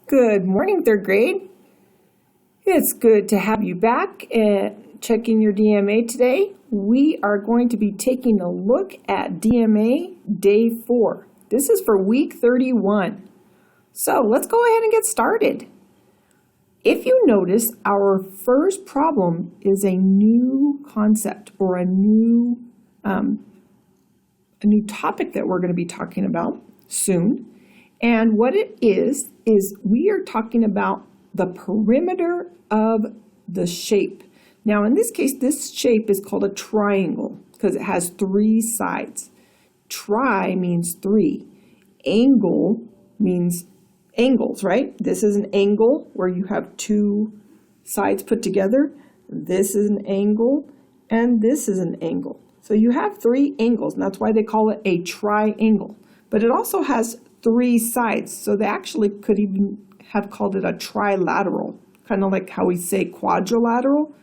Good morning, third grade. It's good to have you back and checking your DMA today. We are going to be taking a look at DMA Day 4. This is for week 31. So let's go ahead and get started. If you notice, our first problem is a new concept or a new topic that we're going to be talking about soon. And what it is we are talking about the perimeter of the shape. Now, in this case, this shape is called a triangle because it has three sides. Tri means three. Angle means angles, right? This is an angle where you have two sides put together. This is an angle, and this is an angle. So you have three angles, and that's why they call it a triangle. But it also has three sides, so they actually could even have called it a trilateral, kind of like how we say quadrilateral.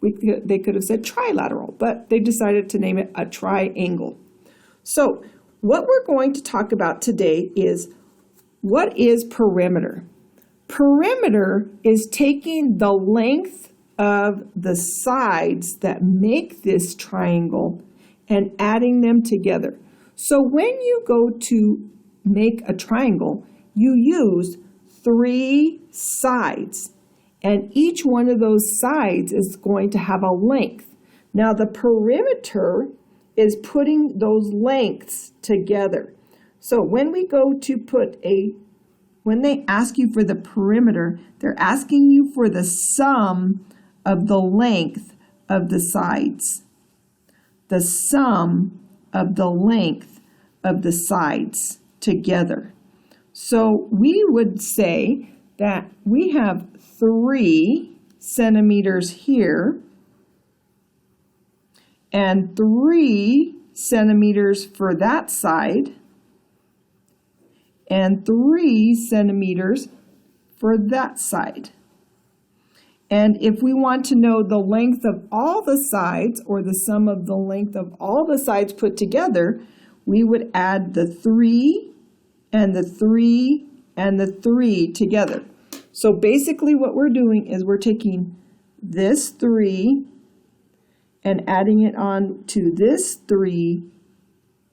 They could have said trilateral, but they decided to name it a triangle. So what we're going to talk about today is what is perimeter. Perimeter is taking the length of the sides that make this triangle and adding them together. So when you go to make a triangle, you use three sides, and each one of those sides is going to have a length. Now the perimeter is putting those lengths together. So when we go to when they ask you for the perimeter, they're asking you for the sum of the length of the sides. The sum of the length of the sides together. So we would say that we have 3 centimeters here and 3 centimeters for that side and 3 centimeters for that side. And if we want to know the length of all the sides, or the sum of the length of all the sides put together, we would add the 3 and the 3 and the 3 together. So basically what we're doing is we're taking this 3 and adding it on to this 3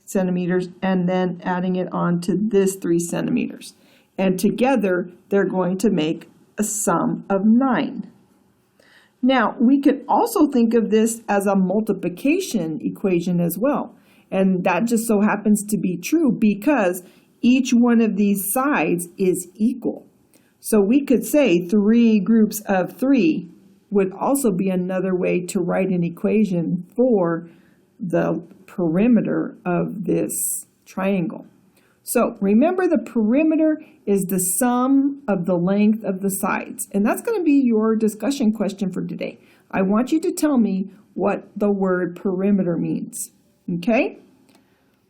centimeters and then adding it on to this 3 centimeters. And together they're going to make a sum of 9. Now we could also think of this as a multiplication equation as well. And that just so happens to be true because each one of these sides is equal. So we could say 3 groups of 3 would also be another way to write an equation for the perimeter of this triangle. So remember, the perimeter is the sum of the length of the sides. And that's going to be your discussion question for today. I want you to tell me what the word perimeter means. Okay?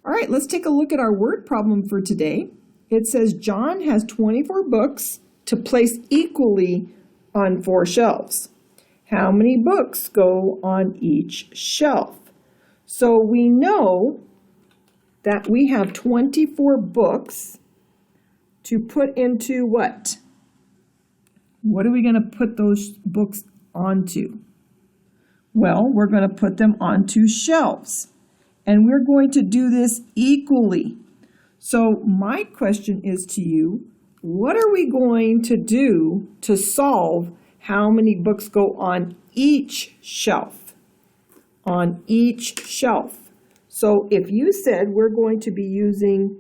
All right, let's take a look at our word problem for today. It says John has 24 books to place equally on 4 shelves. How many books go on each shelf? So we know that we have 24 books to put into what? What are we going to put those books onto? Well, we're going to put them onto shelves. And we're going to do this equally. So my question is to you, what are we going to do to solve how many books go on each shelf? On each shelf. So if you said we're going to be using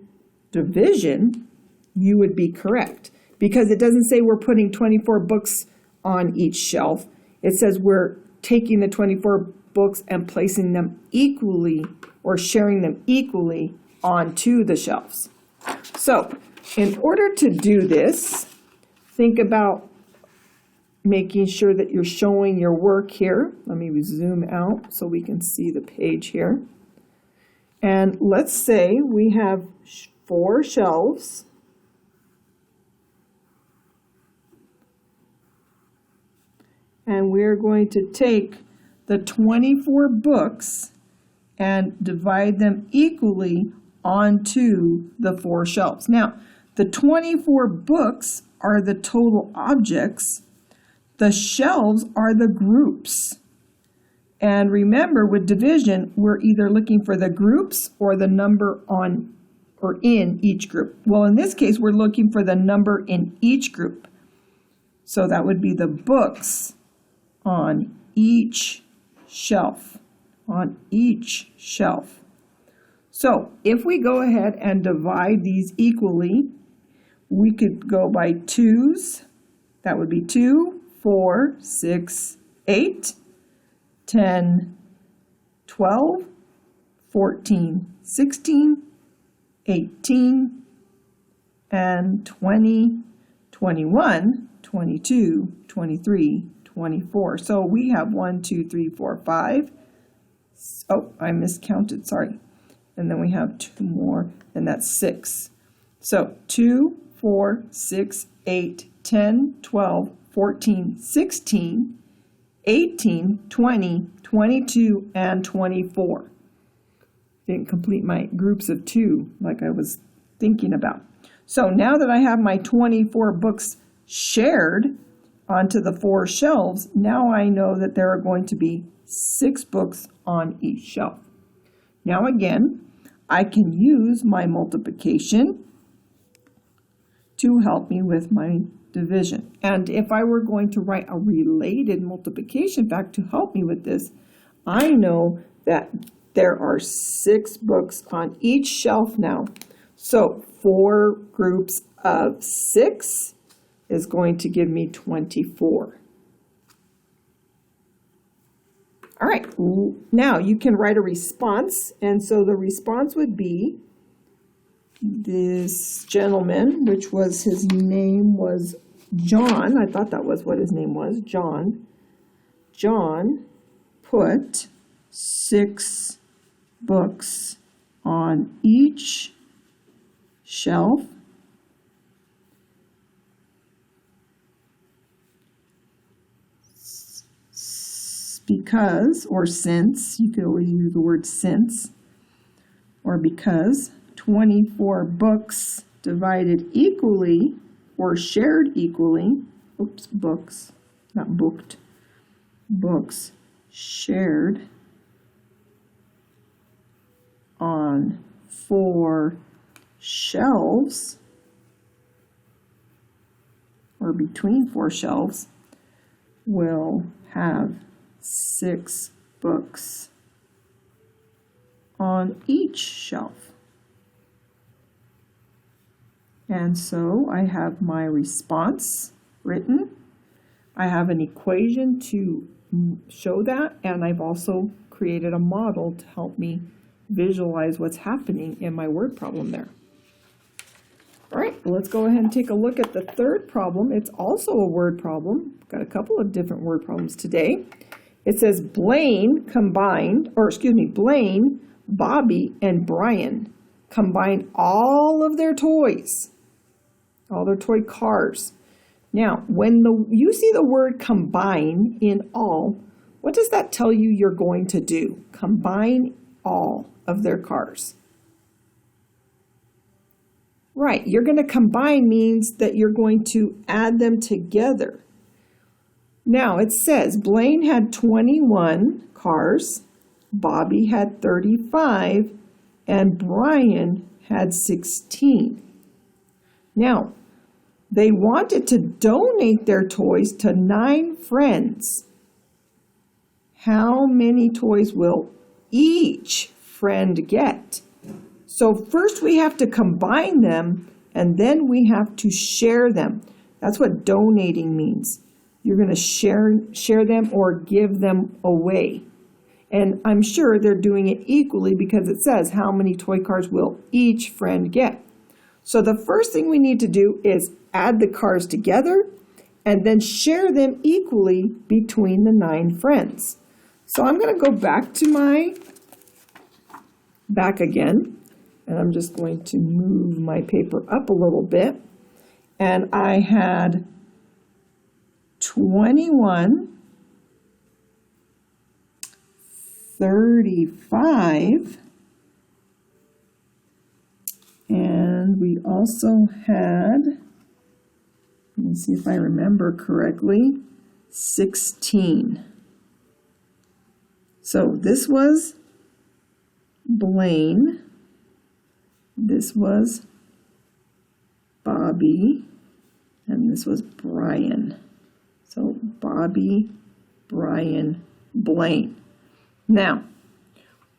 division, you would be correct. Because it doesn't say we're putting 24 books on each shelf. It says we're taking the 24 books and placing them equally, or sharing them equally onto the shelves. So in order to do this, think about making sure that you're showing your work here. Let me zoom out so we can see the page here. And let's say we have 4 shelves. And we're going to take the 24 books and divide them equally onto the 4 shelves. Now, the 24 books are the total objects. The shelves are the groups. And remember, with division, we're either looking for the groups or the number on or in each group. Well, in this case, we're looking for the number in each group. So that would be the books on each shelf, on each shelf. So if we go ahead and divide these equally, we could go by twos. That would be 2, 4, 6, 8, 10, 12, 14, 16, 18, and 20, 21, 22, 23, 24. So we have 1, 2, 3, 4, 5. Oh, I miscounted, sorry. And then we have 2 more, and that's 6. So 2, 4, 6, 8, 10, 12, 14, 16, 18, 20, 22, and 24. Didn't complete my groups of 2 like I was thinking about. So now that I have my 24 books shared onto the 4 shelves, now I know that there are going to be 6 books on each shelf. Now again, I can use my multiplication to help me with my division. And if I were going to write a related multiplication fact to help me with this, I know that there are 6 books on each shelf now. So 4 groups of 6 is going to give me 24. All right, now you can write a response. And so the response would be this gentleman, which was, his name was John. I thought that was what his name was, John. John put 6 books on each shelf because, or since, you could always use the word since, or because 24 books divided equally or shared equally, books, not booked, books shared on 4 shelves, or between 4 shelves, will have 6 books on each shelf. And so I have my response written. I have an equation to show that, and I've also created a model to help me visualize what's happening in my word problem there. All right, well, let's go ahead and take a look at the third problem. It's also a word problem. Got a couple of different word problems today. It says Blaine, Bobby, and Brian combined all of their toys, all their toy cars. Now, when you see the word combine in all, what does that tell you you're going to do? Combine all of their cars. Right, you're going to combine means that you're going to add them together. Now, it says Blaine had 21 cars, Bobby had 35, and Brian had 16. Now, they wanted to donate their toys to 9 friends. How many toys will each friend get? So first we have to combine them, and then we have to share them. That's what donating means. You're going to share them or give them away. And I'm sure they're doing it equally because it says how many toy cars will each friend get. So the first thing we need to do is add the cars together and then share them equally between the 9 friends. So I'm going to go back again, and I'm just going to move my paper up a little bit. And I had 21, 35, and we also had me see if I remember correctly, 16. So this was Blaine, this was Bobby, and this was Brian. So Bobby, Brian, Blaine. Now,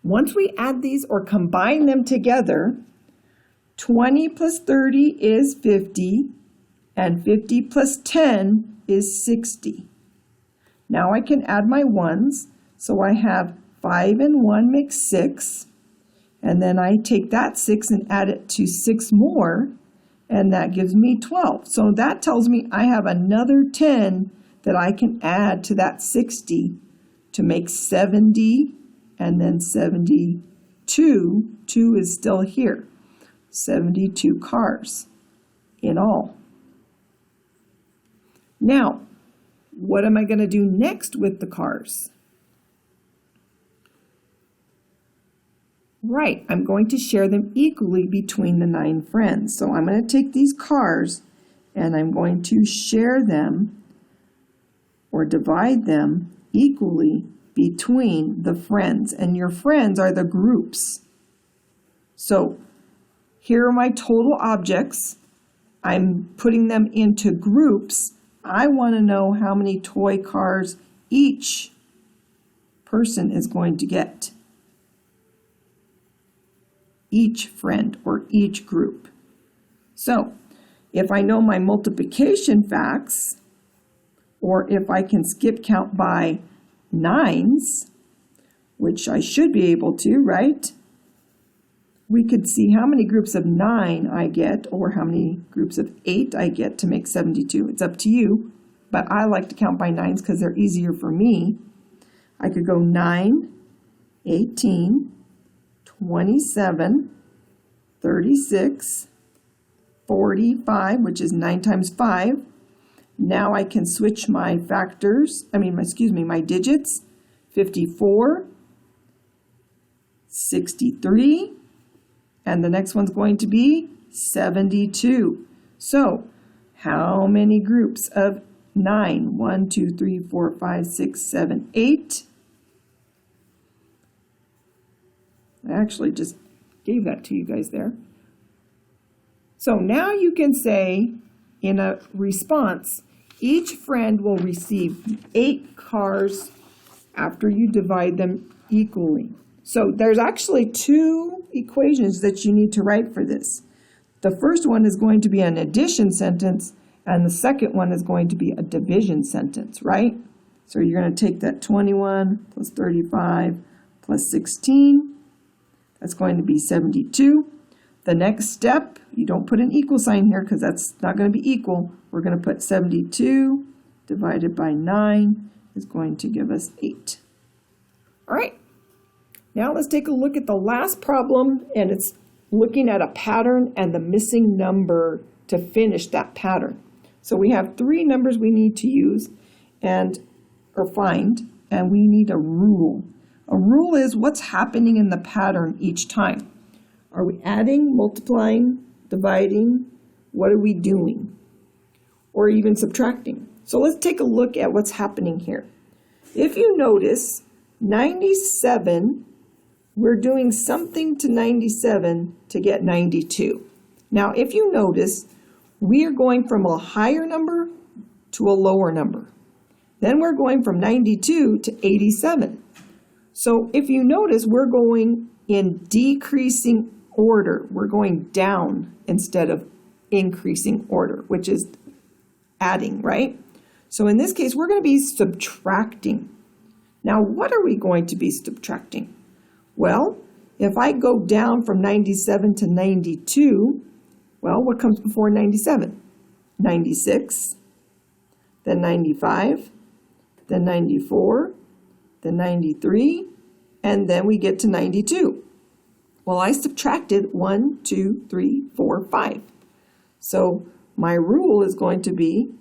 once we add these or combine them together, 20 plus 30 is 50, and 50 plus 10 is 60. Now I can add my ones, so I have 5 and 1 makes 6, and then I take that 6 and add it to 6 more, and that gives me 12. So that tells me I have another 10 that I can add to that 60 to make 70, and then 72. 2 is still here. 72 cars in all. Now, what am I going to do next with the cars? Right, I'm going to share them equally between the 9 friends. So I'm going to take these cars and I'm going to share them or divide them equally between the friends. And your friends are the groups. So here are my total objects. I'm putting them into groups. I want to know how many toy cars each person is going to get. Each friend or each group. So if I know my multiplication facts, or if I can skip count by 9s, which I should be able to, right? We could see how many groups of 9 I get or how many groups of 8 I get to make 72. It's up to you, but I like to count by 9s because they're easier for me. I could go 9, 18, 27, 36, 45, which is 9 times 5. Now I can switch my factors, my digits. 54, 63, and the next one's going to be 72. So, how many groups of 9? 1, 2, 3, 4, 5, 6, 7, 8. I actually just gave that to you guys there. So now you can say in a response, each friend will receive 8 cars after you divide them equally. So there's actually 2 equations that you need to write for this. The first one is going to be an addition sentence, and the second one is going to be a division sentence, right? So you're going to take that 21 plus 35 plus 16. That's going to be 72. The next step, you don't put an equal sign here because that's not going to be equal. We're going to put 72 divided by 9 is going to give us 8. All right. Now let's take a look at the last problem, and it's looking at a pattern and the missing number to finish that pattern. So we have 3 numbers we need to use or find, and we need a rule. A rule is what's happening in the pattern each time. Are we adding, multiplying, dividing? What are we doing? Or even subtracting? So let's take a look at what's happening here. If you notice, 97, we're doing something to 97 to get 92. Now, if you notice, we are going from a higher number to a lower number. Then we're going from 92 to 87. So if you notice, we're going in decreasing order. We're going down instead of increasing order, which is adding, right? So in this case, we're going to be subtracting. Now, what are we going to be subtracting? Well, if I go down from 97 to 92, well, what comes before 97? 96, then 95, then 94, then 93, and then we get to 92. Well, I subtracted 1, 2, 3, 4, 5. So my rule is going to be,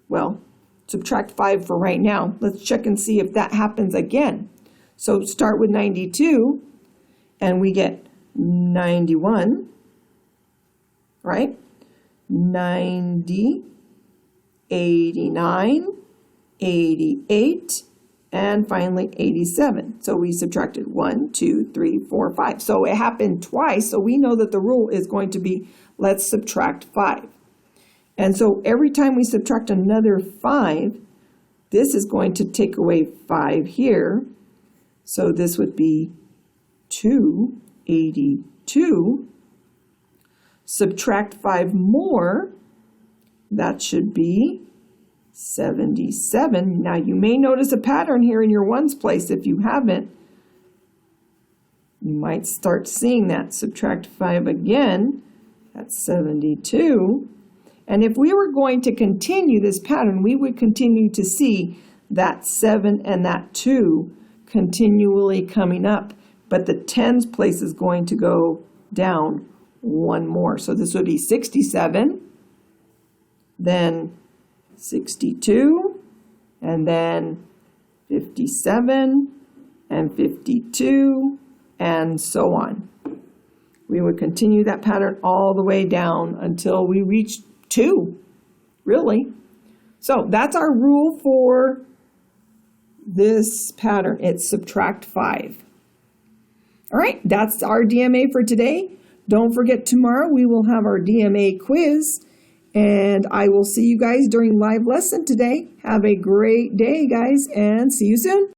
well, subtract 5 for right now. Let's check and see if that happens again. So start with 92, and we get 91, right? 90, 89, 88, and finally 87. So we subtracted 1, 2, 3, 4, 5. So it happened twice, so we know that the rule is going to be, let's subtract 5. And so every time we subtract another 5, this is going to take away 5 here. So this would be 282. Subtract 5 more, that should be 77. Now you may notice a pattern here in your ones place. If you haven't, you might start seeing that. Subtract 5 again, that's 72. And if we were going to continue this pattern, we would continue to see that 7 and that 2 continually coming up. But the tens place is going to go down one more. So this would be 67, then 62, and then 57, and 52, and so on. We would continue that pattern all the way down until we reach 2, really. So that's our rule for this pattern. It's subtract 5. All right, that's our DMA for today. Don't forget, tomorrow we will have our DMA quiz, and I will see you guys during live lesson today. Have a great day, guys, and see you soon.